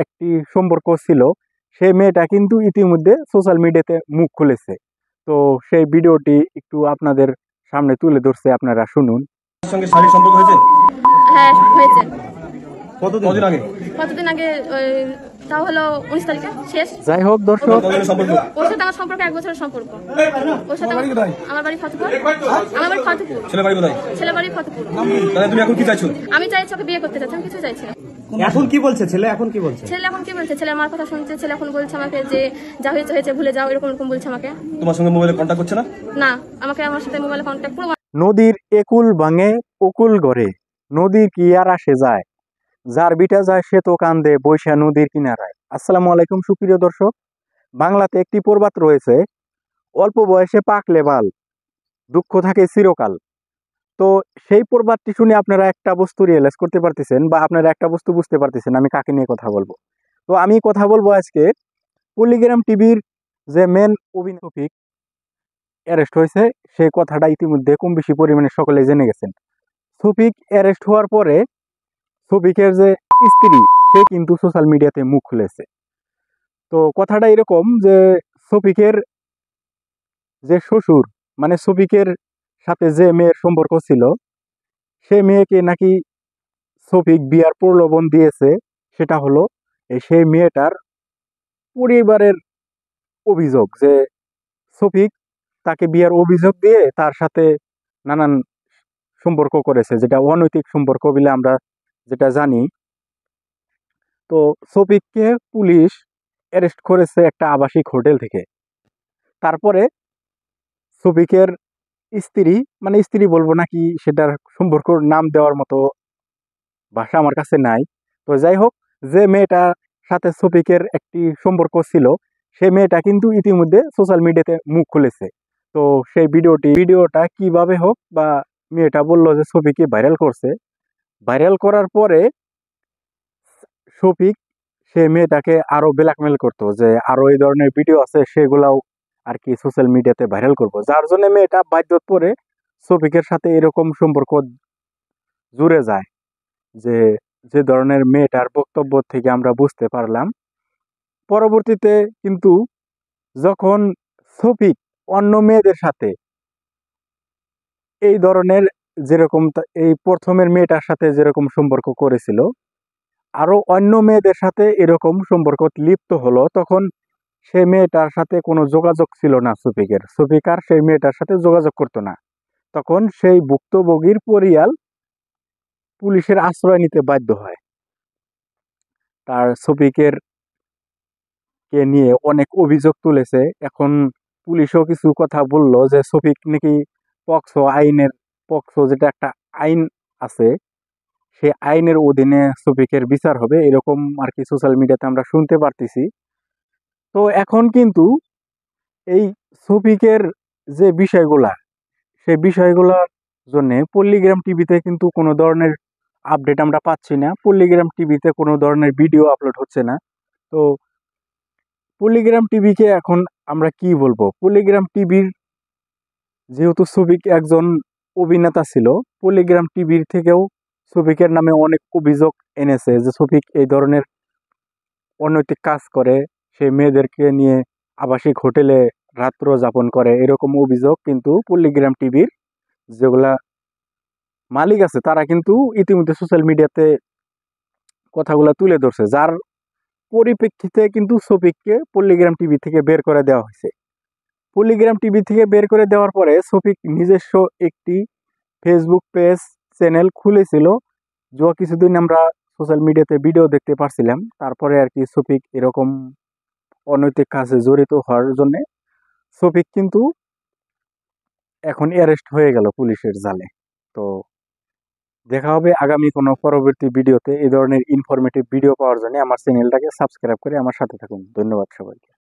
একটি সম্পর্ক ছিল, সেই মেয়েটা কিন্তু ইতিমধ্যে সোশ্যাল মিডিয়াতে মুখ খুলেছে। তো সেই ভিডিওটি একটু আপনাদের সামনে তুলে ধরছে, আপনারা শুনুন। সঙ্গে শারীরিক সম্পর্ক হয়েছে? হ্যাঁ হয়েছে। কতদিন আগে? কতদিন আগে? তাও হলো 19 তারিখে শেষ। যাই হোক দর্শক, কতদিনের সম্পর্ক? ওর সাথে আমার সম্পর্ক 1 বছরের সম্পর্ক। ওর সাথে আমার বাড়ি ফতেপুর। আমার বাড়ি ফতেপুর। ছেলে বাড়ি কোথায়? ছেলে বাড়ি ফতেপুর। তাহলে তুমি এখন কি চাইছো? আমি চাইছি ওকে বিয়ে করতে চাচ্ছি, আমি কিছু চাইছি না। এখন কি বলছে ছেলে? এখন কি বলছে? ছেলে এখন কি বলছে? ছেলে আমার কথা শুনছে। ছেলে এখন বলছে আমাকে যে যা হয়েছে হয়েছে, ভুলে যাও, এরকম এরকম বলছে আমাকে। তোমার সঙ্গে মোবাইলে কন্ট্যাক্ট করছে না? না, আমাকে আমার সাথে মোবাইলে কন্ট্যাক্ট পুরো। নদীর একুল ভাঙে অকুল গড়ে, নদী কি আর আসে যায়, যার বিটা যায় সে তো কান্দে বৈশা নদীর কিনারায়। আসসালামু আলাইকুম সুপ্রিয় দর্শক, বাংলাতে একটি প্রবাদ রয়েছে, অল্প বয়সে পাকলে বাল, দুঃখ থাকে চিরকাল। তো সেই প্রবাদটি শুনে আপনারা একটা বস্তু রিয়েলাইজ করতে পারতেছেন, বা আপনারা একটা বস্তু বুঝতে পারতেছেন আমি কাকে নিয়ে কথা বলবো। তো আমি কথা বলবো আজকে পল্লিগ্রাম টিভির যে মেন অভিনয় অ্যারেস্ট হয়েছে, সেই কথাটা ইতিমধ্যে কম বেশি পরিমাণে সকলে জেনে গেছেন। শফিক অ্যারেস্ট হওয়ার পরে শফিকের যে স্ত্রী, সে কিন্তু সোশ্যাল মিডিয়াতে মুখ খুলেছে। তো কথাটা এরকম যে শফিকের যে শ্বশুর, মানে শফিকের সাথে যে মেয়ের সম্পর্ক ছিল, সে মেয়েকে নাকি শফিক বিয়ার প্রলোভন দিয়েছে। সেটা হলো সেই মেয়েটার পরিবারের অভিযোগ যে শফিক তাকে বিয়ার অভিযোগ দিয়ে তার সাথে নানান সম্পর্ক করেছে, যেটা অনৈতিক সম্পর্ক বলে আমরা যেটা জানি। তো শফিককে পুলিশ অ্যারেস্ট করেছে একটা আবাসিক হোটেল থেকে। তারপরে শফিকের স্ত্রী, মানে স্ত্রী বলবো নাকি সেটার সম্পর্কর নাম দেওয়ার মতো ভাষা আমার কাছে নাই। তো যাই হোক, যে মেয়েটার সাথে শফিকের একটি সম্পর্ক ছিল, সেই মেয়েটা কিন্তু ইতিমধ্যে সোশ্যাল মিডিয়াতে মুখ খুলেছে। তো সেই ভিডিওটা কিভাবে হোক, বা মেয়েটা বললো যে শফিককে ভাইরাল করছে। ভাইরাল করার পরে শফিক সে মেয়েটাকে আরো ব্ল্যাকমেল করতো যে আরো এই ধরনের ভিডিও আছে, সেগুলাও আর কি সোশ্যাল মিডিয়াতে ভাইরাল করব, যার জন্য মেয়েটা বাধ্য পড়ে শফিকের সাথে এরকম সম্পর্ক জুড়ে যায়। যে যে ধরনের মেয়েটার বক্তব্য থেকে আমরা বুঝতে পারলাম। পরবর্তীতে কিন্তু যখন শফিক অন্য মেয়েদের সাথে এই ধরনের, যেরকম এই প্রথমের মেয়েটার সাথে যেরকম সম্পর্ক করেছিল, আরো অন্য মেয়েদের সাথে এরকম সম্পর্ক লিপ্ত হলো, তখন সেই মেয়েটার সাথে কোনো যোগাযোগ ছিল না শফিকের। শফিক আর সেই মেয়েটার সাথে যোগাযোগ করতো না। তখন সেই ভুক্তভোগীর পরিয়াল পুলিশের আশ্রয় নিতে বাধ্য হয়। তার শফিকের কে নিয়ে অনেক অভিযোগ তুলেছে। এখন পুলিশও কিছু কথা বলল যে শফিক নাকি পক্সো যেটা একটা আইন আছে, সেই আইনের অধীনে শফিকের বিচার হবে, এরকম আর কি সোশ্যাল মিডিয়াতে আমরা শুনতে পারতেছি। তো এখন কিন্তু এই শফিকের যে বিষয়গুলা, সেই বিষয়গুলোর জন্য পল্লিগ্রাম টিভিতে কিন্তু কোনো ধরনের আপডেট আমরা পাচ্ছি না। পল্লিগ্রাম টিভিতে কোনো ধরনের ভিডিও আপলোড হচ্ছে না। তো পল্লিগ্রাম টিভিকে এখন আমরা কি বলবো? পল্লিগ্রাম টিভির, যেহেতু শফিক একজন অভিনেতা ছিল, পল্লিগ্রাম টিভির থেকেও শফিকের নামে অনেক অভিযোগ এনেছে যে শফিক এই ধরনের অনৈতিক কাজ করে, সে মেয়েদেরকে নিয়ে আবাসিক হোটেলে রাত্র যাপন করে, এরকম অভিযোগ কিন্তু পল্লিগ্রাম টিভির যেগুলা মালিক আছে তারা কিন্তু ইতিমধ্যে সোশ্যাল মিডিয়াতে কথাগুলো তুলে ধরছে, যার পরিপ্রেক্ষিতে কিন্তু শফিককে পল্লিগ্রাম টিভি থেকে বের করে দেওয়া হয়েছে। পল্লিগ্রাম টিভি থেকে বের করে দেওয়ার পরে শফিক নিজস্ব একটি ফেসবুক পেজ চ্যানেল খুলেছিল, যা কিছুদিন আমরা সোশ্যাল মিডিয়াতে ভিডিও দেখতে পারছিলাম। তারপরে আর কি শফিক এরকম অনৈতিক কাজে জড়িত হওয়ার জন্য শফিক কিন্তু এখন অ্যারেস্ট হয়ে গেল পুলিশের জালে। তো দেখা হবে আগামী কোনো পরবর্তী ভিডিওতে। এই ধরনের ইনফরমেটিভ ভিডিও পাওয়ার জন্য আমার চ্যানেলটাকে সাবস্ক্রাইব করে আমার সাথে থাকুন। ধন্যবাদ সবাইকে।